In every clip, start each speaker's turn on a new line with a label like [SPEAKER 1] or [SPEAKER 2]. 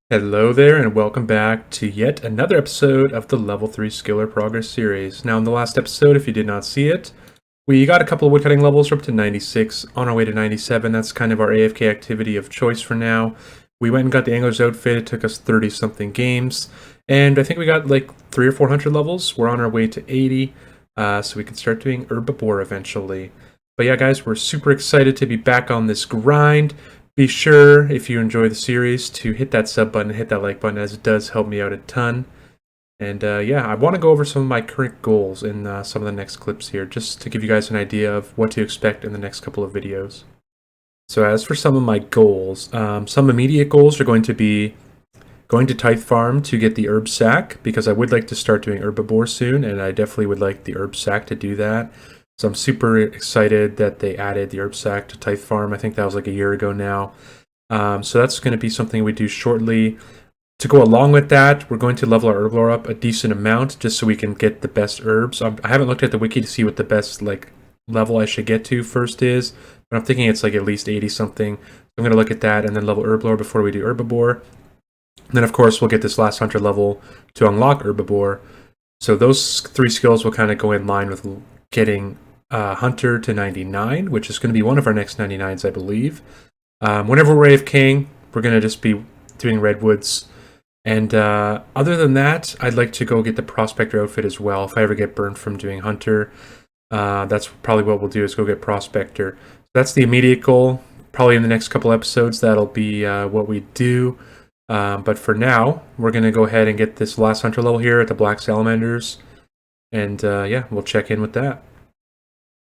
[SPEAKER 1] Hello there, and welcome back to yet another episode of the Level 3 Skiller Progress series. Now, in the last episode, if you did not see it, we got a couple of woodcutting levels. We're up to 96, on our way to 97. That's kind of our AFK activity of choice for now. We went and got the angler's outfit. It took us 30-something games, and I think we got like 300 or 400 levels. We're on our way to 80, so we can start doing Herbiboar eventually. But yeah, guys, we're super excited to be back on this grind. Be sure, if you enjoy the series, to hit that sub button, hit that like button, as it does help me out a ton. And yeah, I want to go over some of my current goals in some of the next clips here, just to give you guys an idea of what to expect in the next couple of videos. So as for some of my goals, some immediate goals are going to be going to Tithe Farm to get the herb sack, because I would like to start doing Herbiboar soon, and I definitely would like the herb sack to do that. So I'm super excited that they added the herb sack to Tithe Farm. I think that was like a year ago now. So that's going to be something we do shortly. To go along with that, we're going to level our Herblore up a decent amount just so we can get the best herbs. I haven't looked at the wiki to see what the best level I should get to first is, but I'm thinking it's like at least 80 something. So I'm going to look at that and then level Herblore before we do Herbiboar. And then of course we'll get this last hunter level to unlock Herbiboar. So those three skills will kind of go in line with getting Hunter to 99, which is going to be one of our next 99s, I believe. Whenever we're AFKing, we're going to just be doing Redwoods. And other than that, I'd like to go get the Prospector outfit as well. If I ever get burnt from doing Hunter, that's probably what we'll do, is go get Prospector. That's the immediate goal. Probably in the next couple episodes, that'll be what we do. But for now, we're going to go ahead and get this last Hunter level here at the Black Salamanders. And yeah, we'll check in with that.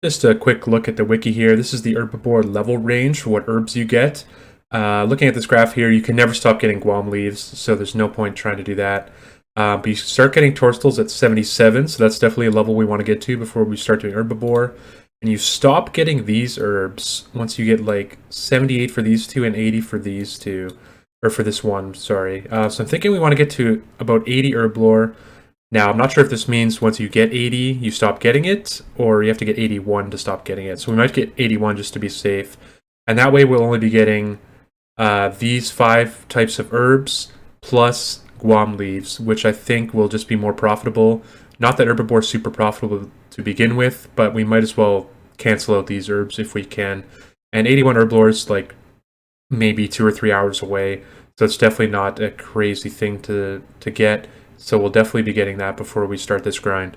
[SPEAKER 1] Just a quick look at the wiki here. This is the Herbiboar level range for what herbs you get. Looking at this graph here, you can never stop getting guam leaves, so there's no point trying to do that. But you start getting torstals at 77, so that's definitely a level we want to get to before we start doing Herbiboar. And you stop getting these herbs once you get like 78 for these two and 80 for these two. Or for this one, sorry. So I'm thinking we want to get to about 80 Herblore. Now, I'm not sure if this means once you get 80, you stop getting it, or you have to get 81 to stop getting it. So we might get 81 just to be safe. And that way we'll only be getting these 5 types of herbs plus guam leaves, which I think will just be more profitable. Not that Herbiboar is super profitable to begin with, but we might as well cancel out these herbs if we can. And 81 Herblore is like maybe 2 or 3 hours away, so it's definitely not a crazy thing to get. So we'll definitely be getting that before we start this grind.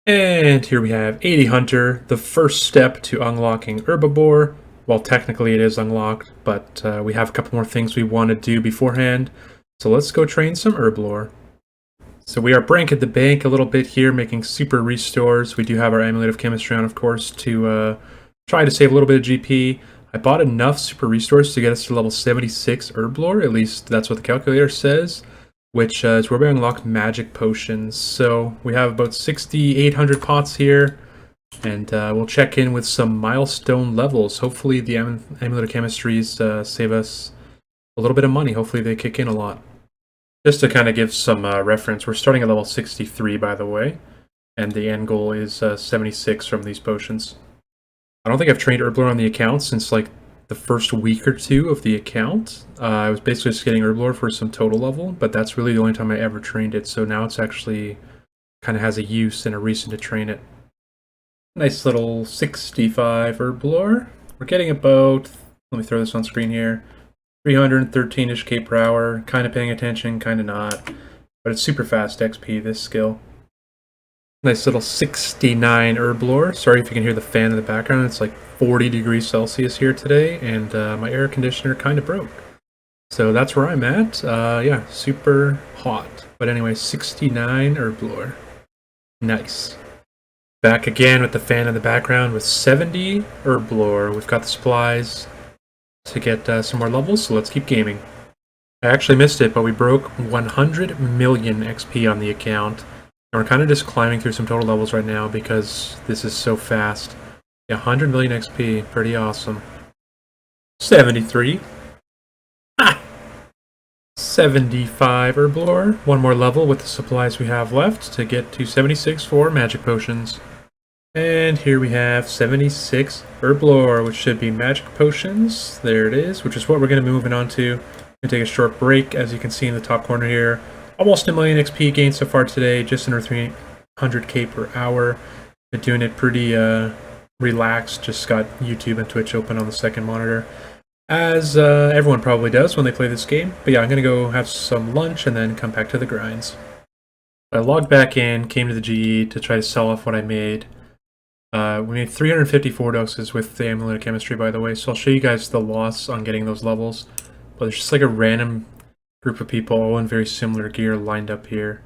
[SPEAKER 1] And here we have 80 Hunter, the first step to unlocking Herbiboar. Well, technically it is unlocked, but we have a couple more things we want to do beforehand. So let's go train some Herblore. So we are breaking the bank a little bit here, making super restores. We do have our Amulet of Chemistry on, of course, to try to save a little bit of GP. I bought enough super restores to get us to level 76 Herblore, at least that's what the calculator says, which is where we unlock magic potions. So we have about 6,800 pots here, and we'll check in with some milestone levels. Hopefully the Amulet of Chemistries save us a little bit of money. Hopefully they kick in a lot. Just to kind of give some reference, we're starting at level 63, by the way, and the end goal is 76 from these potions. I don't think I've trained Herblore on the account since like the first week or two of the account. I was basically just getting Herblore for some total level, but that's really the only time I ever trained it, so now it's actually kind of has a use and a reason to train it. Nice little 65 Herblore. We're getting about, let me throw this on screen here, 313-ish K per hour, kind of paying attention, kind of not, but it's super fast XP, this skill. Nice little 69 Herblore. Sorry if you can hear the fan in the background. It's like 40 degrees Celsius here today, and my air conditioner kind of broke. So that's where I'm at. Yeah, super hot. But anyway, 69 Herblore. Nice. Back again with the fan in the background with 70 Herblore. We've got the supplies to get some more levels, so let's keep gaming. I actually missed it, but we broke 100 million XP on the account. And we're kind of just climbing through some total levels right now because this is so fast. Yeah, 100 million XP, pretty awesome. 73. Ah! 75 Herblore. One more level with the supplies we have left to get to 76 for magic potions. And here we have 76 Herblore, which should be magic potions. There it is, which is what we're going to be moving on to. Gonna take a short break, as you can see in the top corner here. Almost a million XP gained so far today, just under 300k per hour. Been doing it pretty relaxed, just got YouTube and Twitch open on the second monitor, as everyone probably does when they play this game. But yeah, I'm gonna go have some lunch and then come back to the grinds. I logged back in, came to the GE to try to sell off what I made. We made 354 doses with the amulet of chemistry, by the way, so I'll show you guys the loss on getting those levels. But there's just like a random group of people, all in very similar gear, lined up here.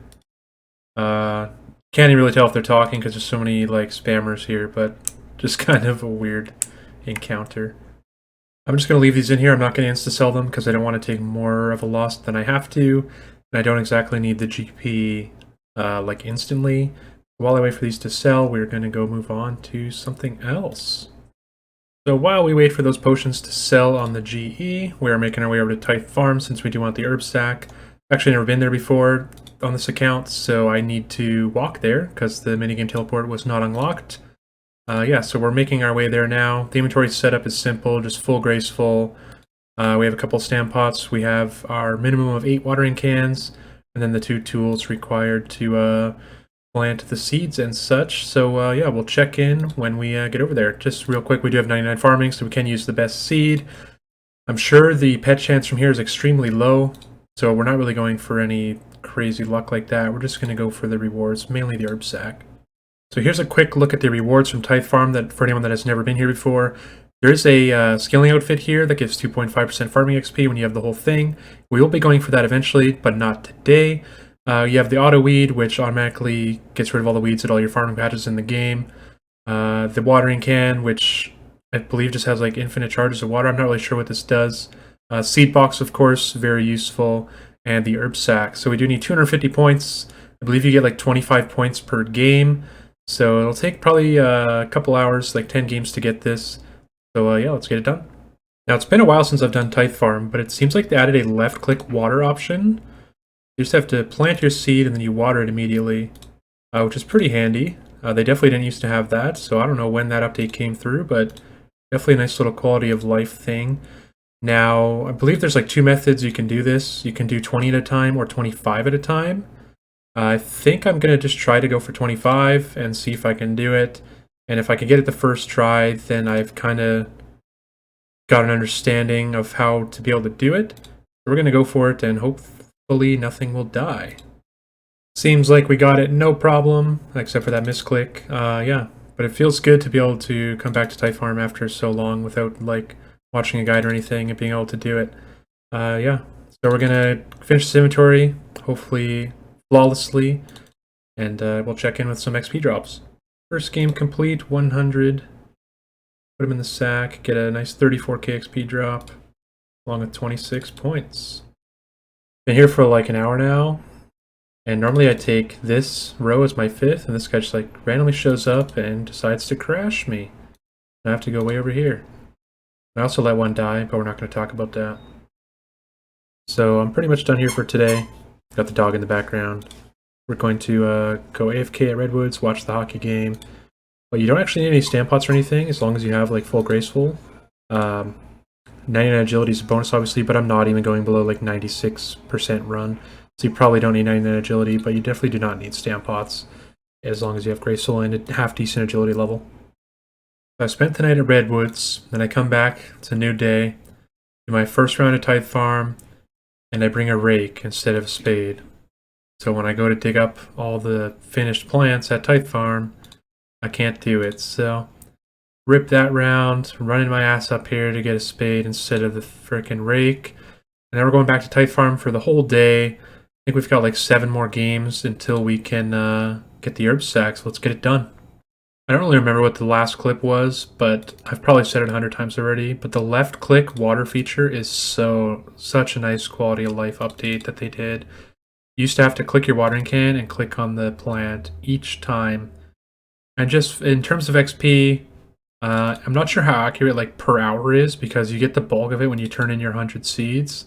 [SPEAKER 1] Can't even really tell if they're talking because there's so many like spammers here, but just kind of a weird encounter. I'm just going to leave these in here. I'm not going to insta-sell them because I don't want to take more of a loss than I have to. And I don't exactly need the GP like instantly. While I wait for these to sell, we're going to go move on to something else. So while we wait for those potions to sell on the GE, we are making our way over to Tithe Farm since we do want the herb sack. I've actually never been there before on this account, so I need to walk there because the minigame teleport was not unlocked. Yeah, so we're making our way there now. The inventory setup is simple, just full graceful. We have a couple stand pots. We have our minimum of 8 watering cans, and then the 2 tools required to plant the seeds and such. So yeah, we'll check in when we get over there. Just real quick, we do have 99 farming, so we can use the best seed. I'm sure the pet chance from here is extremely low, so we're not really going for any crazy luck like that. We're just going to go for the rewards, mainly the herb sack. So here's a quick look at the rewards from Tithe Farm that for anyone that has never been here before. There's a skilling outfit here that gives 2.5% farming XP when you have the whole thing. We will be going for that eventually, but not today. You have the auto weed, which automatically gets rid of all the weeds at all your farming patches in the game. The watering can, which I believe just has like infinite charges of water. I'm not really sure what this does. Seed box, of course, very useful. And the herb sack. So we do need 250 points. I believe you get like 25 points per game. So it'll take probably a couple hours, like 10 games to get this. So yeah, let's get it done. Now it's been a while since I've done Tithe Farm, but it seems like they added a left-click water option. You just have to plant your seed and then you water it immediately, which is pretty handy. They definitely didn't used to have that, so I don't know when that update came through, but definitely a nice little quality of life thing. Now, I believe there's like 2 methods you can do this. You can do 20 at a time or 25 at a time. I think I'm going to just try to go for 25 and see if I can do it. And if I can get it the first try, then I've kind of got an understanding of how to be able to do it. So we're going to go for it and hopefully nothing will die. Seems like we got it no problem, except for that misclick. Yeah, but it feels good to be able to come back to Tithe Farm after so long without like watching a guide or anything and being able to do it. Yeah, so we're going to finish this inventory, hopefully flawlessly, and we'll check in with some XP drops. First game complete, 100. Put him in the sack, get a nice 34k XP drop, along with 26 points. Been here for like an hour now, and normally I take this row as my 5th, and this guy just like randomly shows up and decides to crash me. I have to go way over here. I also let one die, but we're not going to talk about that. So I'm pretty much done here for today. Got the dog in the background. We're going to go AFK at Redwoods, watch the hockey game. But you don't actually need any stand pots or anything, as long as you have like full graceful. 99 agility is a bonus, obviously, but I'm not even going below like 96% run. So you probably don't need 99 agility, but you definitely do not need stand pots, as long as you have graceful and a half-decent agility level. So I spent the night at Redwoods, then I come back, it's a new day, do my first round of Tithe Farm, and I bring a rake instead of a spade. So when I go to dig up all the finished plants at Tithe Farm, I can't do it. So rip that round, running my ass up here to get a spade instead of the frickin' rake. And then we're going back to Tithe Farm for the whole day. I think we've got like 7 more games until we can get the herb sack, so let's get it done. I don't really remember what the last clip was, but I've probably said it 100 times already, but the left click water feature is such a nice quality of life update that they did. You used to have to click your watering can and click on the plant each time. And just in terms of XP, I'm not sure how accurate like per hour is, because you get the bulk of it when you turn in your 100 seeds.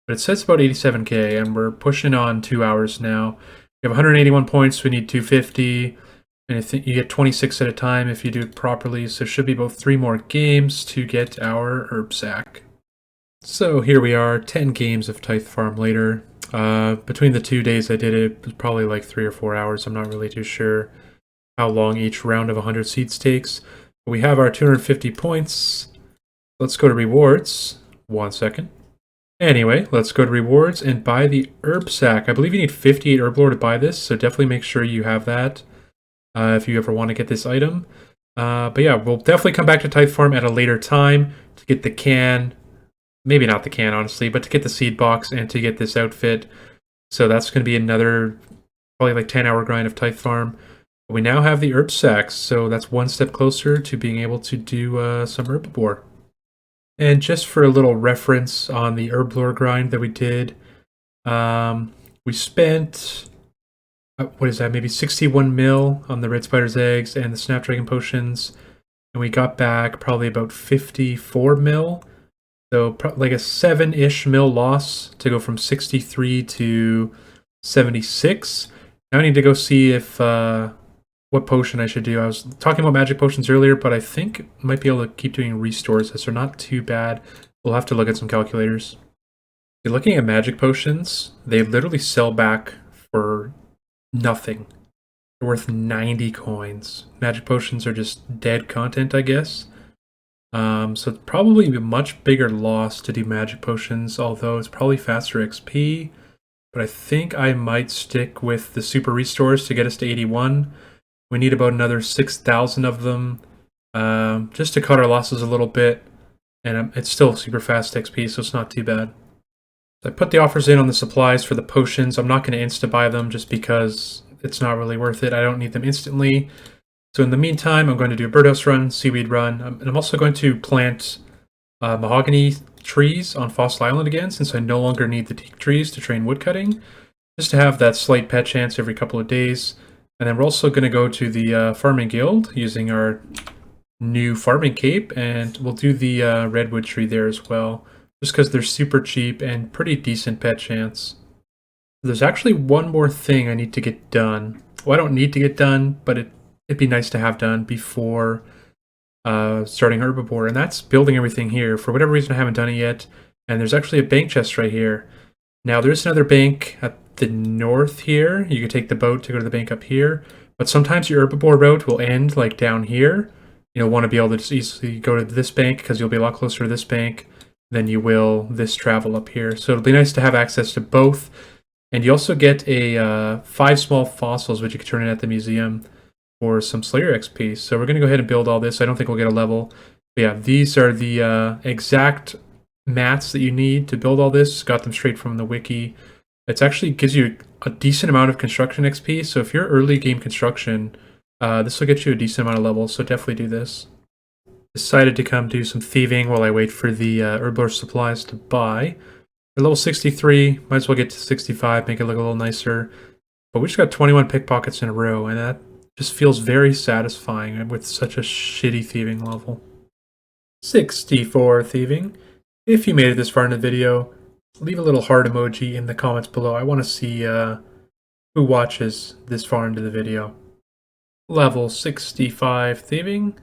[SPEAKER 1] But it says about 87k, and we're pushing on 2 hours now. We have 181 points, we need 250. And I think you get 26 at a time if you do it properly, so it should be about 3 more games to get our herb sack. So here we are, 10 games of Tithe Farm later. Between the 2 days I did it, it was probably like 3 or 4 hours. I'm not really too sure how long each round of 100 seeds takes. But we have our 250 points. Let's go to rewards. 1 second. Anyway, let's go to rewards and buy the herb sack. I believe you need 58 herblore to buy this, so definitely make sure you have that if you ever want to get this item. But yeah, we'll definitely come back to Tithe Farm at a later time to get the can. Maybe not the can, honestly, but to get the seed box and to get this outfit. So that's going to be another probably like 10-hour grind of Tithe Farm. But we now have the herb sacks, so that's one step closer to being able to do some Herbiboar. And just for a little reference on the Herblore grind that we did, we spent, what is that, maybe 61 mil on the red spider's eggs and the snapdragon potions, and we got back probably about 54 mil. So like a 7-ish mil loss to go from 63 to 76. Now I need to go see if what potion I should do. I was talking about magic potions earlier, but I think I might be able to keep doing restores as they're not too bad. We'll have to look at some calculators. You're looking at magic potions, they literally sell back for nothing. They're worth 90 coins. Magic potions are just dead content, I guess. So it's probably a much bigger loss to do magic potions, although it's probably faster XP. But I think I might stick with the super restores to get us to 81. We need about another 6,000 of them, just to cut our losses a little bit. And it's still super fast XP, so it's not too bad. So I put the offers in on the supplies for the potions. I'm not going to insta-buy them just because it's not really worth it. I don't need them instantly. So in the meantime, I'm going to do a birdhouse run, seaweed run, and I'm also going to plant mahogany trees on Fossil Island again, since I no longer need the teak trees to train woodcutting, just to have that slight pet chance every couple of days. And then we're also going to go to the farming guild using our new farming cape, and we'll do the redwood tree there as well, just because they're super cheap and pretty decent pet chance. There's actually one more thing I need to get done. Well, I don't need to get done, but it'd be nice to have done before starting Herbiboar, and that's building everything here. For whatever reason, I haven't done it yet, and there's actually a bank chest right here. Now, there's another bank at the north here. You can take the boat to go to the bank up here, but sometimes your Herbiboar route will end like down here. You'll want to be able to just easily go to this bank because you'll be a lot closer to this bank than you will this travel up here. So it'll be nice to have access to both, and you also get a 5 small fossils, which you can turn in at the museum for some Slayer XP. So we're going to go ahead and build all this. I don't think we'll get a level. But yeah, these are the exact mats that you need to build all this. Got them straight from the wiki. It actually gives you a decent amount of construction XP. So if you're early game construction, this will get you a decent amount of levels. So definitely do this. Decided to come do some thieving while I wait for the Herblore supplies to buy. We're level 63. Might as well get to 65, make it look a little nicer. But we just got 21 pickpockets in a row, and that just feels very satisfying with such a shitty thieving level. 64 thieving. If you made it this far in the video, leave a little heart emoji in the comments below. I want to see who watches this far into the video. Level 65 thieving.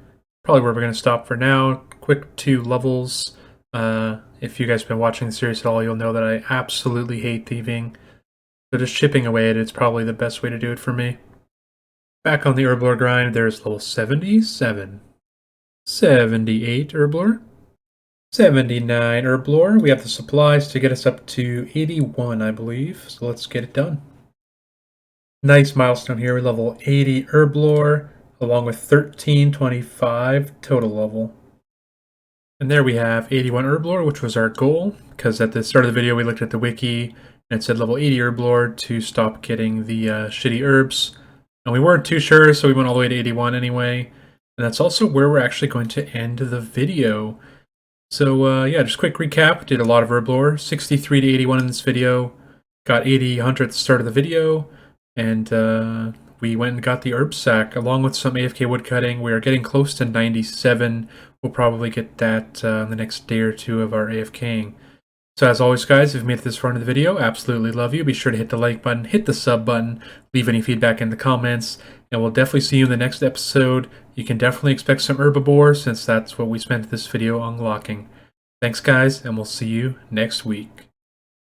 [SPEAKER 1] Probably where we're going to stop for now. Quick 2 levels. If you guys have been watching the series at all, you'll know that I absolutely hate thieving. So just chipping away at it's probably the best way to do it for me. Back on the Herblore grind, there's level 77. 78 Herblore. 79 Herblore. We have the supplies to get us up to 81, I believe. So let's get it done. Nice milestone here. We level 80 Herblore, along with 1325 total level. And there we have 81 Herblore, which was our goal, because at the start of the video we looked at the wiki and it said level 80 Herblore to stop getting the shitty herbs. And we weren't too sure, so we went all the way to 81 anyway. And that's also where we're actually going to end the video. So yeah, just quick recap. Did a lot of Herblore, 63 to 81 in this video. Got 80 hunter at the start of the video. And we went and got the herb sack along with some AFK woodcutting. We are getting close to 97. We'll probably get that in the next day or two of our AFKing. So as always, guys, if you made it this far into the video, absolutely love you. Be sure to hit the like button, hit the sub button, leave any feedback in the comments, and we'll definitely see you in the next episode. You can definitely expect some Herbiboar, since that's what we spent this video unlocking. Thanks, guys, and we'll see you next week.